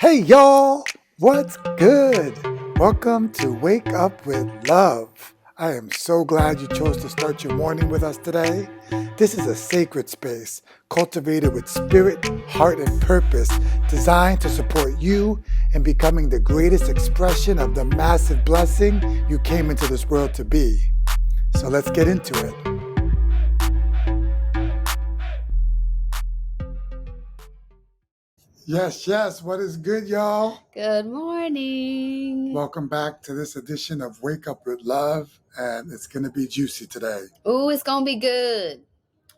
Hey y'all, what's good? Welcome to Wake Up with Love. I am so glad you chose to start your morning with us today. This is a sacred space cultivated with spirit, heart, and purpose, designed to support you in becoming the greatest expression of the massive blessing you came into this world to be. So let's get into it. Yes, what is good, y'all? Good morning. Welcome back to this edition of Wake Up with Love, and it's going to be juicy today. Ooh, it's going to be good.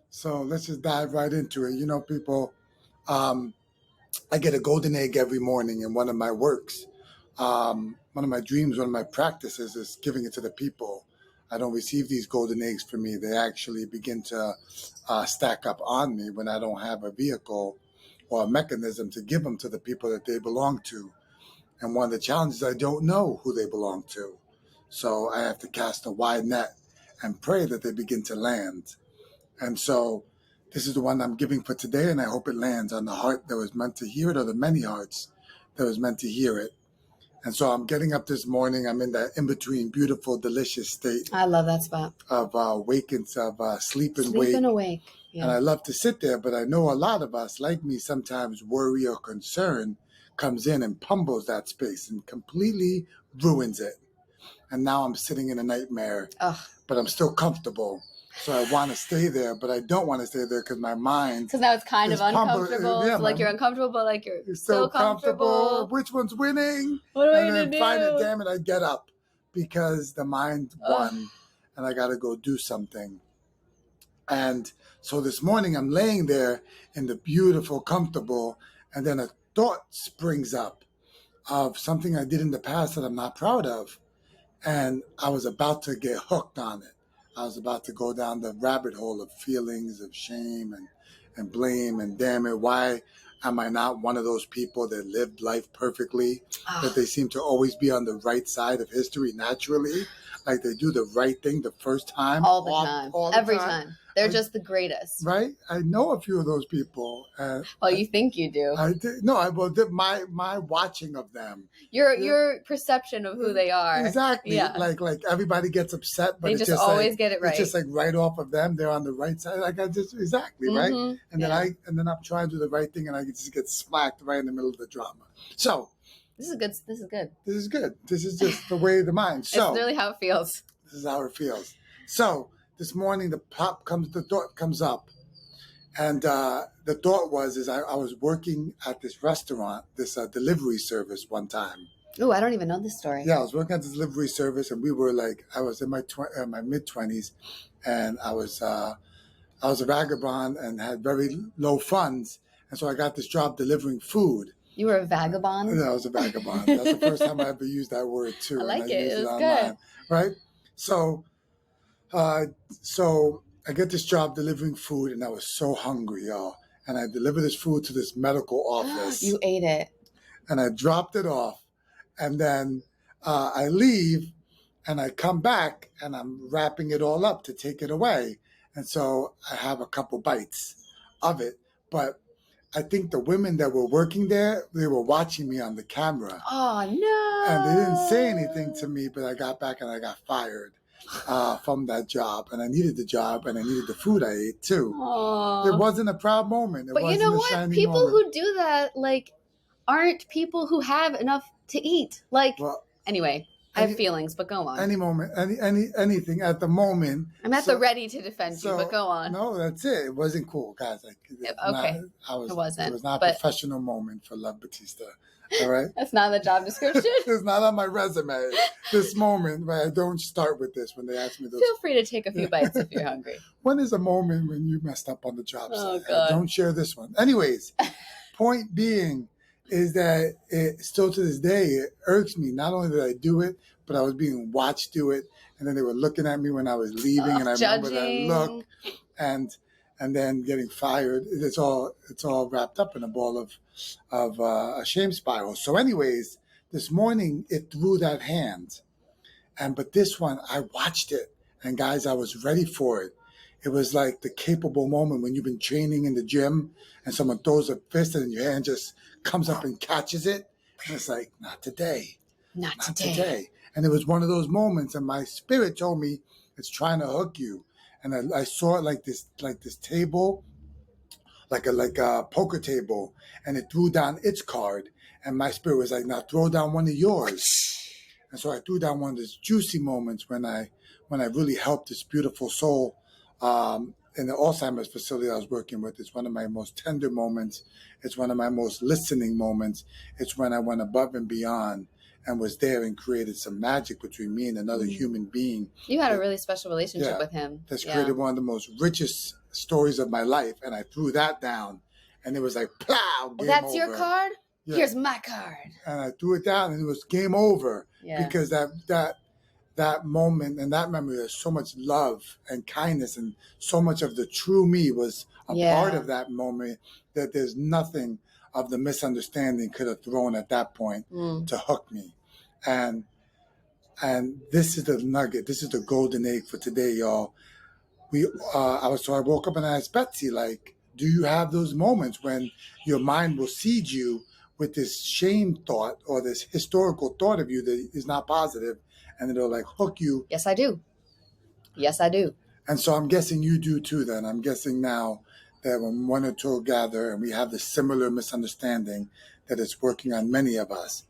So let's just dive right into it. You know, people, I get a golden egg every morning in one of my works. One of my dreams, one of my practices is giving it to the people. I don't receive these golden eggs for me. They actually begin to stack up on me when I don't have a vehicle or a mechanism to give them to the people that they belong to. And one of the challenges, I don't know who they belong to. So I have to cast a wide net and pray that they begin to land. And so this is the one I'm giving for today, and I hope it lands on the heart that was meant to hear it, or the many hearts that was meant to hear it. And so I'm getting up this morning. I'm in that in-between beautiful, delicious state I love that spot. of sleep and Sleep wake. and awake. Yeah. And I love to sit there, but I know a lot of us, like me, sometimes worry or concern comes in and pummels that space and completely ruins it. And now I'm sitting in a nightmare, but I'm still comfortable. So I want to stay there, but I don't want to stay there because my mind. Because now it's kind of uncomfortable. Yeah, like you're uncomfortable, but like you're still comfortable. Which one's winning? What am I going to do? Finally, damn it, I get up because the mind won and I got to go do something. And so this morning I'm laying there in the beautiful, comfortable, and then a thought springs up of something I did in the past that I'm not proud of. And I was about to get hooked on it. I was about to go down the rabbit hole of feelings of shame and blame and damn it, why am I not one of those people that lived life perfectly, that they seem to always be on the right side of history naturally, like they do the right thing the first time. All the time. Every time. They're just the greatest. Right? I know a few of those people. Well, you think you do. I did. No, my watching of them. Your perception of who they are. Exactly. Yeah. Like everybody gets upset, but they just always get it right. It's just like right off of them. They're on the right side. Like I just exactly right. And then I'm trying to do the right thing, and I just get smacked right in the middle of the drama. So this is good. This is good. This is just the way of the mind. So it's really how it feels. This is how it feels. So this morning the thought comes up, and the thought was I was working at this restaurant, this delivery service one time. Oh, I don't even know this story. Yeah, I was working at this delivery service, and we were like, I was in my mid-20s, and I was a vagabond and had very low funds, and so I got this job delivering food. You were a vagabond? Yeah, I was a vagabond. That's the first time I ever used that word too. I like it. It was good. Right? So I get this job delivering food, and I was so hungry, y'all. And I delivered this food to this medical office. You ate it. And I dropped it off. And then I leave, and I come back, and I'm wrapping it all up to take it away. And so I have a couple bites of it. But I think the women that were working there, they were watching me on the camera. Oh, no. And they didn't say anything to me, but I got back and I got fired from that job. And I needed the job, and I needed the food I ate too. Aww. It wasn't a proud moment. But you know what? People who do that, like, aren't people who have enough to eat. Like, anyway, I have feelings, but go on. Any moment, anything at the moment. I'm at the ready to defend you, but go on. No, that's it. It wasn't cool, guys. It wasn't. It was not a professional moment for Love Batista. All right? That's not the job description. It's not on my resume. This moment, but I don't start with this when they ask me those. Feel free to take a few bites if you're hungry. When is a moment when you messed up on the job site? Oh, God. Don't share this one. Anyways, point being is that it still to this day, it irks me. Not only did I do it, but I was being watched do it. And then they were looking at me when I was leaving, and I remember that look, and then getting fired. It's all wrapped up in a ball of a shame spiral. So anyways, this morning it threw that hand. But this one, I watched it. And guys, I was ready for it. It was like the capable moment when you've been training in the gym and someone throws a fist and your hand just comes up and catches it. And it's like, not today. Not today. And it was one of those moments, and my spirit told me it's trying to hook you. And I saw it like this table, like a poker table, and it threw down its card. And my spirit was like, now throw down one of yours. And so I threw down one of those juicy moments when I really helped this beautiful soul in the Alzheimer's facility I was working with. It's one of my most tender moments. It's one of my most listening moments. It's when I went above and beyond and was there and created some magic between me and another human being. You had a really special relationship with him. That's created one of the most richest stories of my life. And I threw that down, and it was like, plow, game that's over. Your card? Yeah. Here's my card. And I threw it down, and it was game over. Yeah. Because that moment and that memory, there's so much love and kindness, and so much of the true me was a part of that moment that there's nothing of the misunderstanding could have thrown at that point to hook me. And this is the nugget. This is the golden egg for today, y'all. I woke up and I asked Betsy, like, do you have those moments when your mind will seed you with this shame thought or this historical thought of you that is not positive, and it'll like hook you? Yes, I do. Yes, I do. And so I'm guessing you do too then. I'm guessing now that when one or two gather and we have this similar misunderstanding, that it's working on many of us.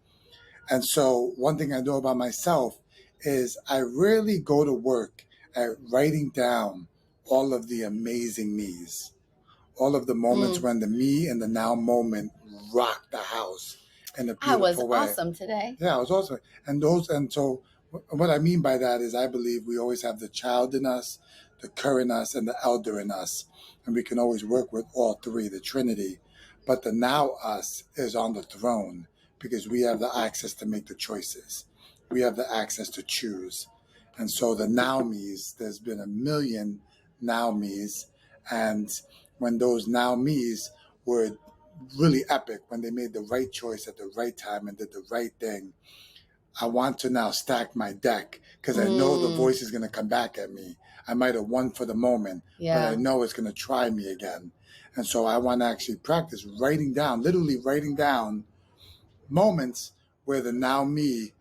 And so one thing I know about myself is I rarely go to work at writing down all of the amazing me's, all of the moments when the me and the now moment rocked the house in a beautiful way. I was awesome today. Yeah, I was awesome. And so what I mean by that is I believe we always have the child in us, the current us, and the elder in us. And we can always work with all three, the Trinity. But the now us is on the throne because we have the access to make the choices. We have the access to choose. And so the now me's, there's been a million now me's. And when those now me's were really epic, when they made the right choice at the right time and did the right thing, I want to now stack my deck because I know the voice is going to come back at me. I might have won for the moment, but I know it's going to try me again. And so I want to actually practice literally writing down moments where the now me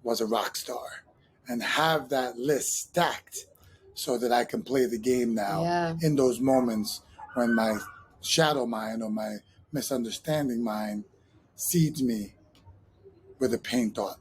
was a rock star and have that list stacked so that I can play the game now in those moments when my shadow mind or my misunderstanding mind seeds me with a pain thought.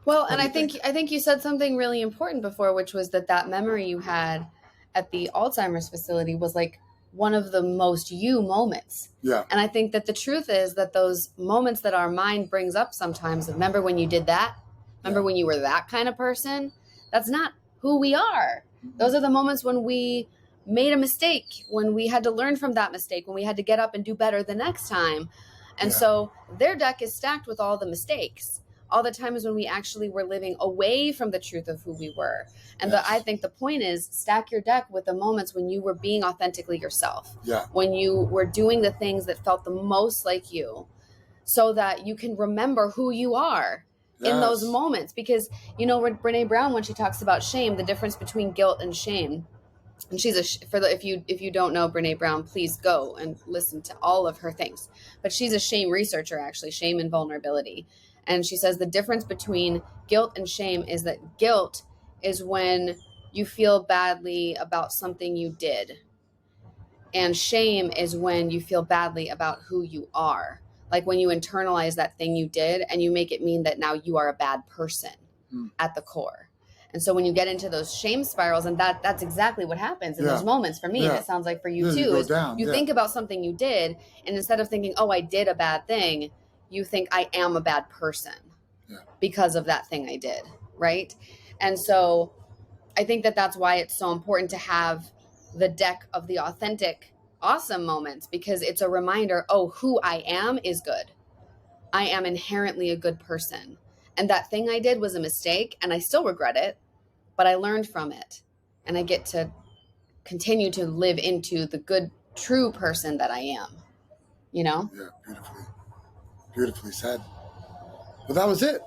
Well, and I think you said something really important before, which was that memory you had at the Alzheimer's facility was like one of the most you moments. Yeah. And I think that the truth is that those moments that our mind brings up sometimes, remember when you did that? Remember when you were that kind of person? That's not who we are. Those are the moments when we made a mistake, when we had to learn from that mistake, when we had to get up and do better the next time. And so their deck is stacked with all the mistakes. All the times when we actually were living away from the truth of who we were. And I think the point is stack your deck with the moments when you were being authentically yourself. Yeah. When you were doing the things that felt the most like you so that you can remember who you are in those moments. Because, you know, Brene Brown, when she talks about shame, the difference between guilt and shame, and she's if you don't know Brene Brown, please go and listen to all of her things. But she's a shame researcher, actually, shame and vulnerability. And she says the difference between guilt and shame is that guilt is when you feel badly about something you did. And shame is when you feel badly about who you are. Like when you internalize that thing you did and you make it mean that now you are a bad person at the core. And so when you get into those shame spirals, and that's exactly what happens in those moments for me, and it sounds like for you too, is you think about something you did, and instead of thinking, oh, I did a bad thing, you think I am a bad person because of that thing I did, right? And so I think that's why it's so important to have the deck of the authentic, awesome moments, because it's a reminder, oh, who I am is good. I am inherently a good person. And that thing I did was a mistake, and I still regret it, but I learned from it. And I get to continue to live into the good, true person that I am, you know? Yeah, beautifully said. Well, that was it.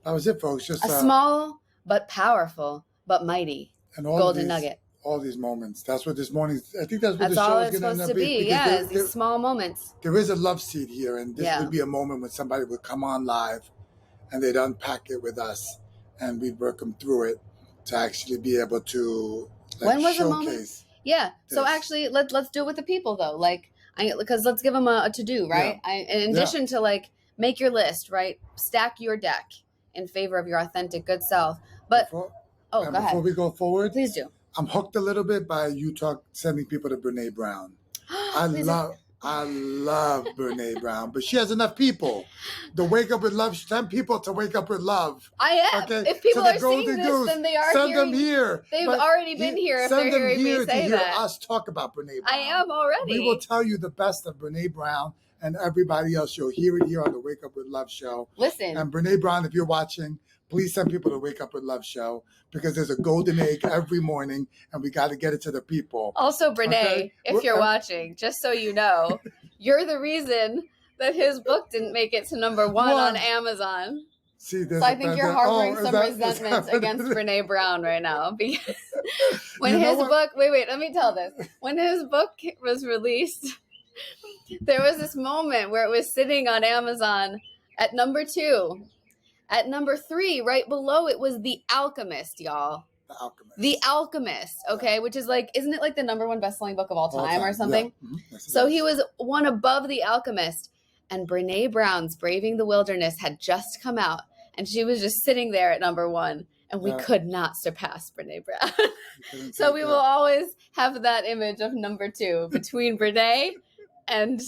That was it, folks. Just a small but powerful but mighty and all golden nugget. All these moments. That's what this morning. I think that's what That's the show all is it's going to supposed end to up being. be. Yeah, these small moments. There is a love seed here, and this Yeah. would be a moment when somebody would come on live, and they'd unpack it with us, and we'd work them through it to actually be able to When was the moment? showcase. Yeah. So this. actually, let's do it with the people though. Like, because let's give them a to do, right? Yeah. In addition to like make your list, right? Stack your deck in favor of your authentic good self. But Go ahead. Before we go forward, Please do. I'm hooked a little bit by you sending people to Brene Brown. I love Brene Brown, but she has enough people. The Wake Up with Love, send people to Wake Up with Love. I am. Okay? If people the are seeing this, then they are send hearing. them here. They've already been here if they're hearing me say that. Us talk about Brene Brown. I am already. We will tell you the best of Brene Brown and everybody else. You'll hear it here on the Wake Up with Love show. Listen. And Brene Brown, if you're watching, please send people to Wake Up with Love show, because there's a golden egg every morning, and we got to get it to the people. Also, Brene, if you're watching, just so you know, you're the reason that his book didn't make it to #1 on Amazon. See, so I think you're harboring some resentment against Brene Brown right now. Because when his book, wait, let me tell this. When his book was released, there was this moment where it was sitting on Amazon at #2. At #3, right below it, was The Alchemist, y'all. The Alchemist, okay, which is like, isn't it like the #1 best-selling book of all time or something? Yeah. Mm-hmm. So he was one above The Alchemist, and Brene Brown's Braving the Wilderness had just come out, and she was just sitting there at #1, and we could not surpass Brene Brown. So we will always have that image of #2 between Brene and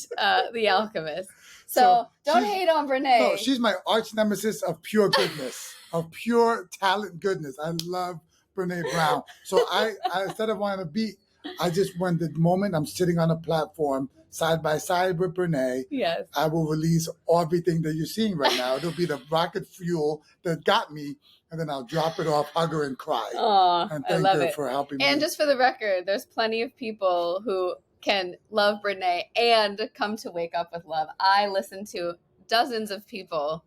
The Alchemist. So don't hate on Brene. No, she's my arch nemesis of pure goodness, of pure talent goodness. I love Brene Brown. So I instead of wanting to beat, I just, when the moment I'm sitting on a platform side by side with Brene, yes, I will release everything that you're seeing right now. It'll be the rocket fuel that got me, and then I'll drop it off, hug her, and cry. Oh, and thank I love her it. for helping me. And just for the record, there's plenty of people who can love Brene and come to Wake Up with Love. I listen to dozens of people,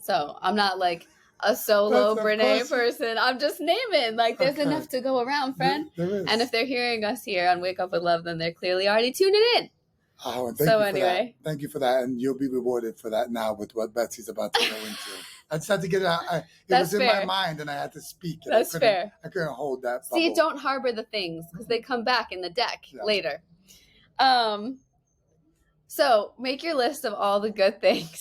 so I'm not like a solo Brene person. I'm just naming, like, there's enough to go around, friend. There is. And if they're hearing us here on Wake Up with Love, then they're clearly already tuning in. Oh, and thank you for that, and you'll be rewarded for that now with what Betsy's about to go into. I just had to get it out. It was in my mind, and I had to speak it. That's fair. I couldn't hold that bubble. See, don't harbor the things, because they come back in the deck later. So make your list of all the good things.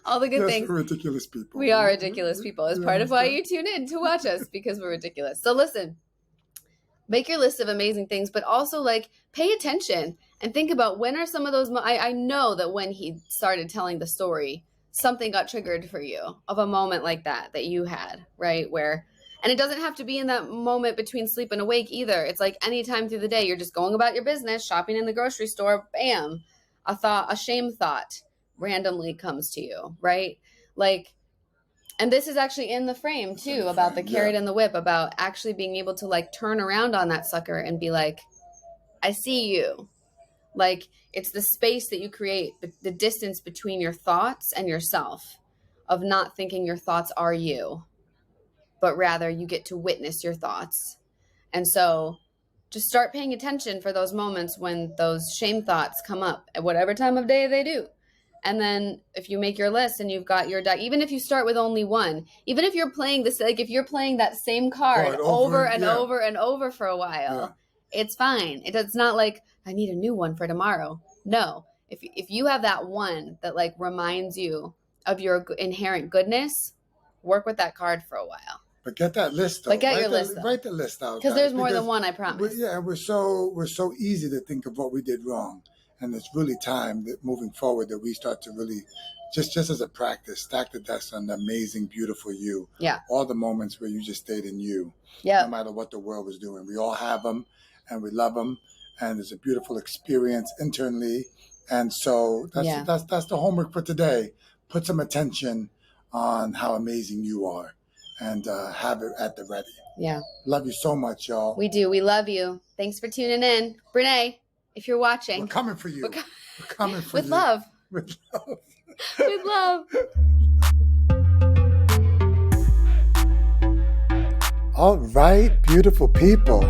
All the good things. We're ridiculous people. We are ridiculous people. It's part of why you tune in to watch us, because we're ridiculous. So listen, make your list of amazing things, but also like pay attention and think about when are some of those. I know that when he started telling the story, something got triggered for you of a moment like that you had, right? Where, and it doesn't have to be in that moment between sleep and awake either. It's like anytime through the day, you're just going about your business, shopping in the grocery store, bam, a shame thought randomly comes to you, right? Like, and this is actually in the frame too, about the carrot and the whip, about actually being able to like turn around on that sucker and be like, I see you. Like, it's the space that you create, the distance between your thoughts and yourself, of not thinking your thoughts are you, but rather you get to witness your thoughts. And so just start paying attention for those moments when those shame thoughts come up at whatever time of day they do. And then if you make your list and you've got your deck, even if you start with only one, even if you're playing this, like if you're playing that same card over and over and over for a while, it's fine. It's not like I need a new one for tomorrow. No, if you have that one that like reminds you of your inherent goodness, work with that card for a while. But get that list out. But get your list out. Write the list out. Because there's more than one, I promise. We're so easy to think of what we did wrong. And it's really time that moving forward that we start to really, just as a practice, stack the decks on the amazing, beautiful you. Yeah. All the moments where you just stayed in you. Yeah. No matter what the world was doing. We all have them and we love them. And it's a beautiful experience internally. And so that's the homework for today. Put some attention on how amazing you are and have it at the ready. Yeah. Love you so much, y'all. We do. We love you. Thanks for tuning in. Brene, if you're watching. We're coming for you. We're coming for you. With love. With love. With love. All right, beautiful people.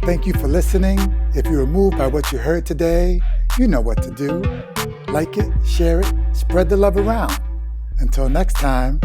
Thank you for listening. If you were moved by what you heard today, you know what to do. Like it, share it, spread the love around. Until next time.